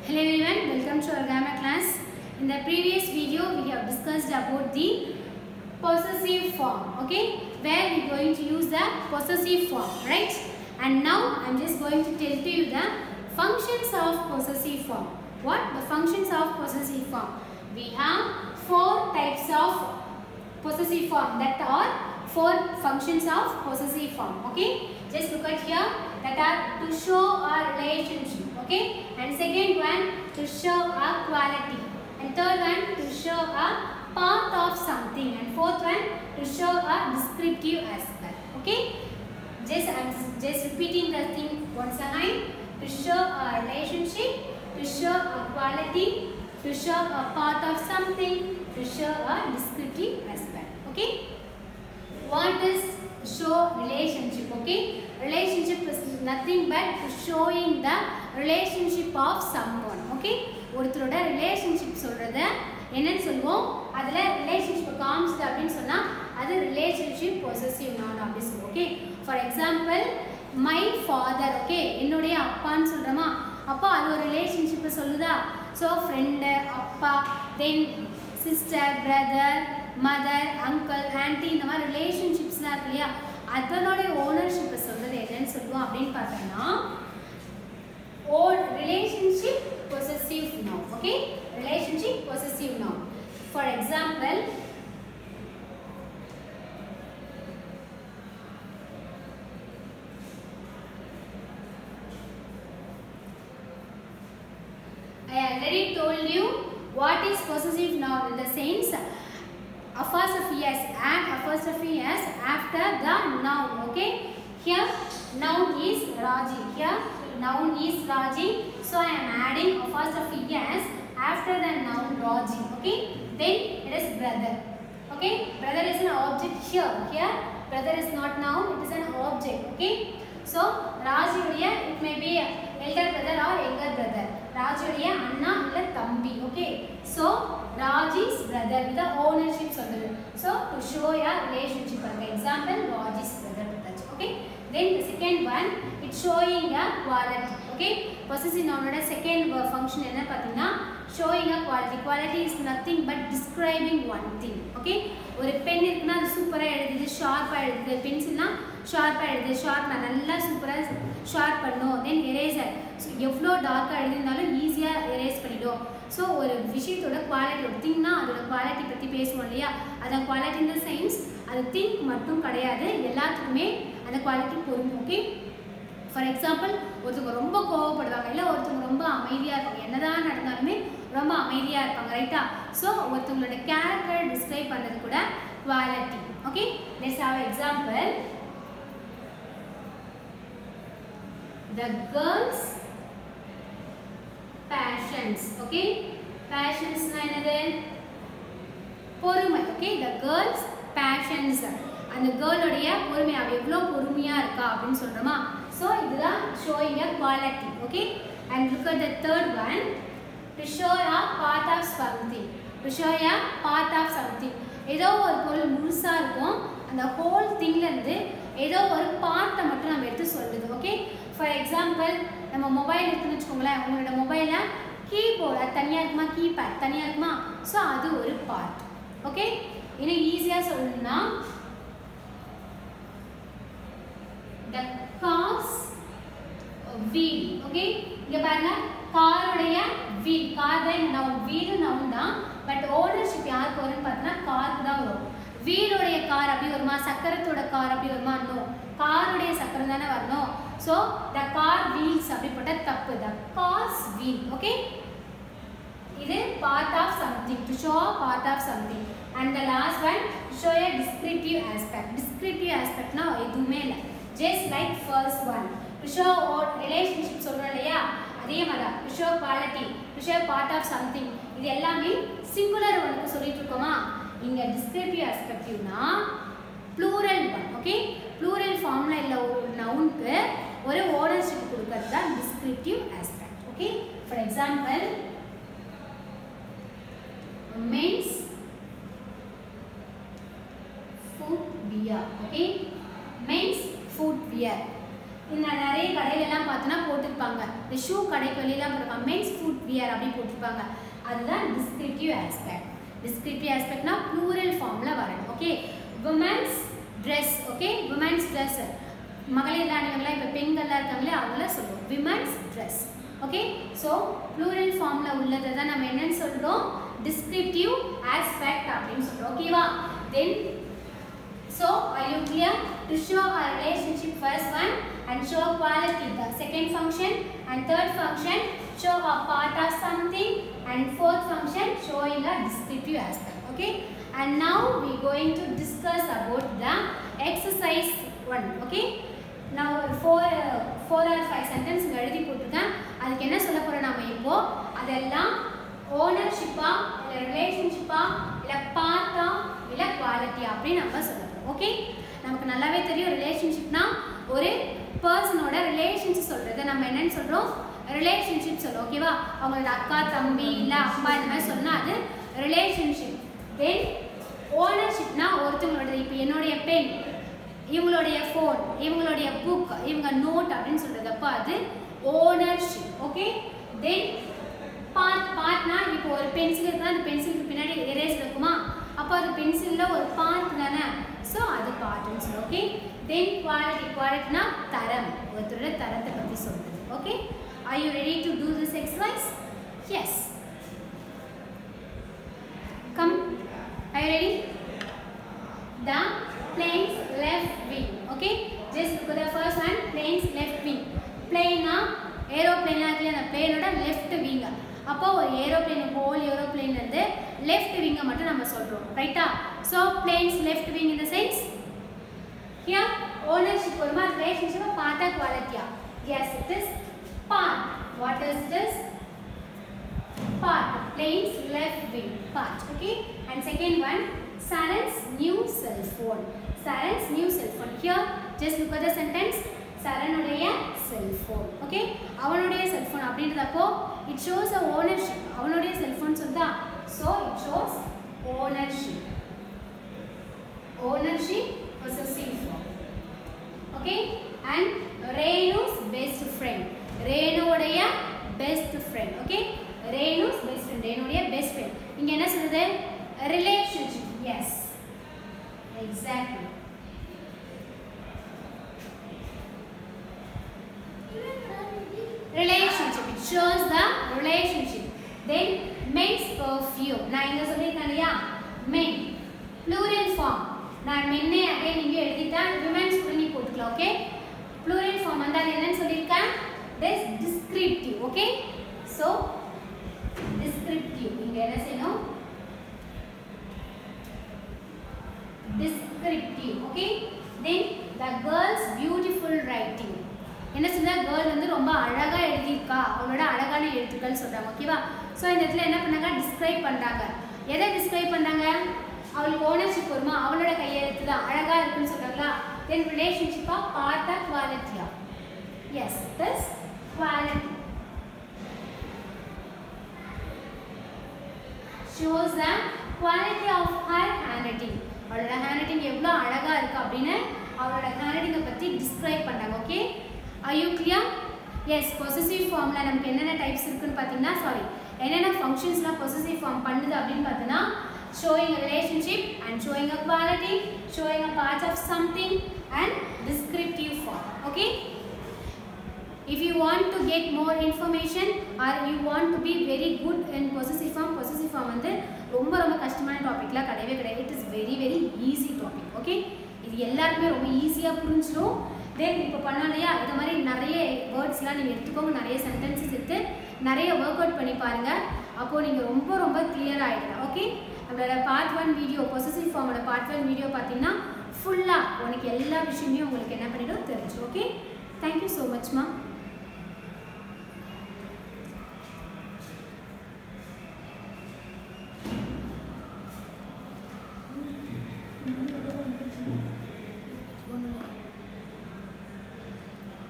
Hello everyone, welcome to our grammar class. In the previous video, we have discussed about the possessive form, okay? Where we are going to use the possessive form, right? And now I am just going to tell to you the functions of possessive form. What? The functions of possessive form. We have four types of possessive form, that are four functions of possessive form, okay? Just look at here, that are to show a relationship, okay? And second one, to show a quality. And third one, to show a part of something. And fourth one, to show a descriptive aspect, okay? I am just repeating the thing once again. To show a relationship, to show a quality, to show a part of something, to show a descriptive aspect, okay? What is show relationship, okay? Relationship is nothing but showing the relationship of someone, okay? ஒருத்தரோட relationship சொல்றத என்னன்னு சொல்லுவோம், அதுல relationship காமிச்சது அப்படினு சொன்னா அது relationship possessive noun அப்படி சொல்லுவோம், okay? For example my father, okay? என்னுடைய அப்பான்னு சொல்றோமா, அப்போ அது ஒரு ரிலேஷன்ஷிப் சொல்லுதா? ஸோ ஃப்ரெண்டு, அப்பா, then sister, brother, mother, uncle, aunty, இந்த மாதிரி ரிலேஷன்ஷிப்ஸ்லாம் இருக்கு இல்லையா, அதனுடைய ஓனர்ஷிப்பை சொல்றது என்னன்னு சொல்லுவோம் அப்படின்னு பார்த்தோம்னா relationship possessive noun, okay? Relationship possessive noun. For example I already told you what is possessive noun in the sense apostrophe s, add apostrophe s after the noun, okay? Here noun is Raji, here noun is Raji, so I am adding apostrophe s after the noun Raji, okay? Then it is brother, okay? Brother is an object here, brother is not noun, it is an object, okay? So Raji udiya, it may be elder brother or younger brother. Raji udiya anna illa thambi, okay? So Raji's brother with the ownership சொல்றது. So to show a relationship, for example Raji's brother, okay? Then the second one, it's showing a quality, okay? Possessive noun oda second function enna pathina showing a quality. Quality is nothing but describing one thing, okay? ஒரு pen இருக்குனா அது சூப்பரா எழுதுது, ஷார்ப்பா எழுதுது. பென்சில்னா ஷார்ப்பா எழுதுது, ஷார்ப்னா நல்லா சூப்பரா sharp பண்ணும். தென் eraser எவ்வளோ டார்க்காக எழுதிருந்தாலும் ஈஸியாக எரேஸ் பண்ணிடும். ஸோ ஒரு விஷயத்தோட குவாலிட்டி, ஒரு திங்னா அதோட குவாலிட்டி பற்றி பேசுவோம் இல்லையா, அந்த குவாலிட்டி இந்த சயின்ஸ் அது திங்க் மட்டும் கிடையாது, எல்லாத்துக்குமே அந்த குவாலிட்டி பொருந்தும், ஓகே? ஃபார் எக்ஸாம்பிள் ஒருத்தவங்க ரொம்ப கோவப்படுவாங்க, இல்லை ஒருத்தவங்க ரொம்ப அமைதியாக இருப்பாங்க, என்னதான் நடந்தாலுமே ரொம்ப அமைதியாக இருப்பாங்க, ரைட்டா? ஸோ ஒருத்தவங்களோட கேரக்டர் டிஸ்கிரைப் பண்ணுறது கூட quality, okay? Let's have example. The girls passions, okay? Passions na enadhu பொறுமை, okay? The girls passions, அந்த girl உடைய பொறுமை, அவ எவ்வளோ பொறுமையா இருக்கா அப்படின்னு சொல்றோமா. So இதுதான் showing a quality, okay? And look at the third one, to show a part of something. To show a part of something, ஏதோ ஒரு பொருள் முழுசா இருக்கும், அந்த ஹோல் திங்ல இருந்து ஏதோ ஒரு பார்ட்டை மட்டும் நம்ம எடுத்து சொல்லுது, ஓகே? ஃபார் எக்ஸாம்பிள் நம்ம மொபைல் இருக்குன்னு வச்சுக்கோங்களேன், உங்களோட மொபைலில் கீபோர்டு அது தனியாக இருக்குமா, கீபேட் தனியாக இருக்குமா, ஸோ அது ஒரு பார்ட், ஓகே? இன்னும் ஈஸியாக சொல்லணும்னா the car's wheel, ஓகே? இங்கே பாருங்க, காருடைய வீல், கார் தான் நவுன், வீடு நவுன் தான், பட் ஓனர்ஷிப் யாருக்கு வரும்னு பார்த்தோன்னா காருக்கு தான் வரும். வீடுடைய கார் அப்படி வருமா, சக்கரத்தோட கார் அப்படி வருமா, இன்னும் காருடைய சக்கரம் தானே வரணும். ஸோ த கார் வீல்ஸ் அப்படி போட்டால் தப்பு, த கார்ஸ் வீல், ஓகே? இது part of something, to show part of something. And the last one, show a descriptive aspect. Descriptive ஆஸ்பெக்ட்னா எதுவுமே இல்லை, just like first one, to show relationship சொல்கிறோம் இல்லையா, அதே மாதிரி தான். To show quality, to show part of something, இது எல்லாமே சிங்குலர் ஒன்றுக்கு சொல்லிட்டு இருக்கோமா. இங்கே டிஸ்கிரிப்டிவ் ஆஸ்பெக்டிவ்னா ப்ளூரல் ஒன், ஓகே? ப்ளூரல் ஃபார்மில் இல்லை ஒரு நவுனுக்கு ஒரு ஓனர்ஷிப் கொடுக்கறது தான் descriptive aspect, okay? For example men's footwear, okay? Men's footwear இந்த நிறைய கடையிலெல்லாம் பார்த்தோன்னா போட்டிருப்பாங்க, இந்த ஷூ கடைக்கு வெளியெல்லாம் போட்டிருப்பாங்க மென்ஸ் ஃபுட் வியர் அப்படி போட்டிருப்பாங்க அதுதான் டிஸ்கிரிப்டிவ் ஆஸ்பெக்ட் டிஸ்கிரிப்டிவ் ஆஸ்பெக்ட்னா ப்ளூரல் ஃபார்மில் வரணும் okay women's dress okay women's dress மகளிர் அணிகள்லாம் இப்போ பெண்கள்லாம் இருக்காங்களே அவங்கள சொல்லுவோம் women's dress okay so plural ஃபார்மில் உள்ளதை தான் நம்ம என்னன்னு சொல்கிறோம் டிஸ்கிரிப்டிவ் ஆஸ்பெக்ட் அப்படின்னு சொல்கிறோம் ஓகேவா தென் so are you clear to show a relationship first one and show quality the second function and third function show a part of something and fourth function showing a descriptive aspect okay and now we going to discuss about the exercise 1 okay now four or five sentence எழுதி போட்டுருக்கேன் அதுக்கு என்ன சொல்ல போறோம் நாம இப்போ அதெல்லாம் ஓனர்ஷிப்பா இல்ல ரிலேஷன்ஷிப்பா இல்ல பார்ட்டா இல்ல குவாலிட்டி அப்படி நம்ம சொல்லலாம் ஓகே நமக்கு நல்லாவே தெரியும் ரிலேஷன்ஷிப்னா ஒரு பர்சனோட ரிலேஷன்ஸ் சொல்றது நம்ம என்னன்னு சொல்றோம் ரிலேஷன்ஷிப் சொல்றோம் ஓகேவா அவங்களோட அக்கா தம்பி இல்ல அப்பா இந்த மாதிரி சொன்னா அது ரிலேஷன்ஷிப் தென் ஓனர்ஷிப்னா ஒருத்தவங்களோட இப்போ என்னுடைய பென் இவங்களுடைய ஃபோன் இவங்களுடைய புக் இவங்க நோட் அப்படின்னு சொல்றதப்போ அது ஓனர்ஷிப் ஓகே தென் பார்ட்னா இப்போ ஒரு பென்சில் இருக்குன்னா அந்த பென்சிலுக்கு பின்னாடி எரேஸ் இருக்குமா அப்போ அது பென்சிலில் ஒரு பார்ட் தானே ஸோ அது பார்ட்னு சொல்லுவோம் ஓகே தென் குவாலிட்டினா தரம் ஒருத்தரோட தரத்தை பற்றி சொல்கிறது okay are you ready to do this exercise yes come are you ready the plane's left wing okay just look at the first one plane's left wing plane na aeroplane la irukla அந்த plane oda left wing அப்போ ஒரு aeroplane whole aeroplane வந்து left wing மட்டும் நம்ம சொல்றோம் ரைட்டா so plane's left wing in the sense here ownership or relationship part or quality yes it is part what is this part plane's left wing part okay and second one Saran's new cell phone. Saran's new cell phone. Here, just look at the sentence. Saranudaya cell phone. Okay? Avanudaya cell phone. Appadinradappo it shows a ownership. Avanudaya cell phone solda. So it shows ownership. Ownership possessive form. Okay? And Renu's best friend. Renudaya best friend. Okay? Renu's best friend. Renudaya best friend. Inga enna soludhu? Relationship. Yes, exactly. Relationship. It shows the relationship. Then men's perfume. Na inga sollirukkaniya men. Plural form. Na men again inge edutita women's kunni potukla okay. Plural form andha enna sollirukka? This descriptive okay. So descriptive. Inga enna seiyano? Descriptive okay then the girl's beautiful writing என்ன சொல்றா girl வந்து ரொம்ப அழகா எழுதிருக்கா அவளோட அழகான எழுத்துக்கள் சொல்றாங்க ஓகேவா சோ இந்த இடத்துல என்ன பண்ணாங்க டிஸ்கிரைப் பண்றாங்க எதை டிஸ்கிரைப் பண்றாங்க அவளுக்கு ஓனர்ஷிப் வருமா அவளோட கையெழுத்து தான் அழகா இருக்குன்னு சொல்றாங்களா then relationship part of quality yes this quality shows the quality of her handwriting அவளோட ஹேண்ட்ரைட்டிங் எவ்வளோ அழகாக இருக்குது அப்படின்னு அவளோட ஹேண்ட்ரைட்டிங்கை பற்றி டிஸ்கிரைப் பண்ணாங்க okay are you clear S possessive ஃபார்மில் நமக்கு என்னென்ன டைப்ஸ் இருக்குன்னு பார்த்தீங்கன்னா சாரி என்னென்ன ஃபங்க்ஷன்ஸ்லாம் பொசசிவ் ஃபார்ம் பண்ணுது அப்படின்னு பார்த்தீங்கன்னா showing a relationship and showing a quality showing a part of something and descriptive form okay if you want to get more information or you want to be very good in possessive form வந்து ரொம்ப ரொம்ப கஷ்டமான டாபிக்லாம் கிடையவே கிடையாது it is very very easy topic okay இது எல்லாருக்குமே ரொம்ப ஈஸியாக புரிஞ்சிடும் தென் இப்போ பண்ணோம் இல்லையா இது மாதிரி நிறைய வேர்ட்ஸ்லாம் நீங்கள் எடுத்துக்கோங்க நிறைய சென்டென்சஸ் எடுத்து நிறைய ஒர்க் அவுட் பண்ணி பாருங்கள் அப்போது நீங்கள் ரொம்ப ரொம்ப கிளியர் ஆகிடலாம் ஓகே நம்மளோட பார்ட் 1 வீடியோ பொசசிவ் ஃபார்மோட பார்ட் 1 வீடியோ பார்த்தீங்கன்னா ஃபுல்லாக உனக்கு எல்லா விஷயமே உங்களுக்கு என்ன பண்ணிடும் தெரிஞ்சு ஓகே தேங்க்யூ ஸோ மச்மா